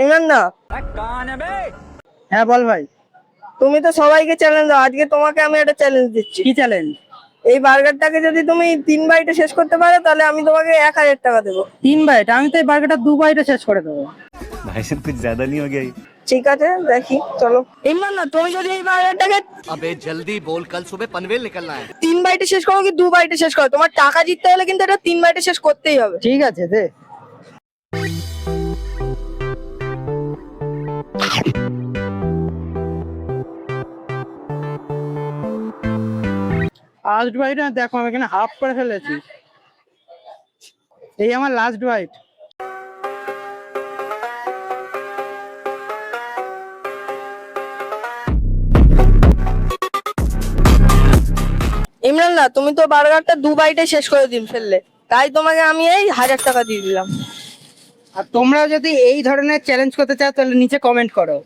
ইমরান না, হ্যাঁ বল ভাই। তুমি তো সবাইকে চ্যালেঞ্জ দাও, আজকে তোমাকে আমি একটা চ্যালেঞ্জ দিচ্ছি। কি চ্যালেঞ্জ? এই বার্গারটাকে যদি তুমি 3 বাইটে শেষ করতে পারো তাহলে আমি তোমাকে 1,000 টাকা দেবো। 3 বাইট? আমি তো এই বার্গারটা 2 বাইটে শেষ করে দেবো। भाई साहब कुछ ज्यादा नहीं हो गया ये? ঠিক আছে, দেখি, চলো। ইমরান না, তুমি যদি এই বার্গারটাকে अबे जल्दी बोल, कल सुबह पनवेल निकलना है। 3 বাইটে শেষ করো কি 2 বাইটে শেষ করো, তোমার টাকা জিততে হলে কিন্তু এটা 3 বাইটে শেষ করতেই হবে। ঠিক আছে দে। লাস্ট বাইট না, দেখো আমি এখানে হাফ করে ফেলেছি। এই আমার লাস্ট বাইট। ইমরান না, তুমি তো বার্গারটা 2 বাইটে শেষ করে ফেললে, তাই তোমাকে আমি এই 1,000 টাকা দিয়ে দিলাম। আর তোমরা যদি এই ধরনের চ্যালেঞ্জ করতে চাও তাহলে নিচে কমেন্ট করো।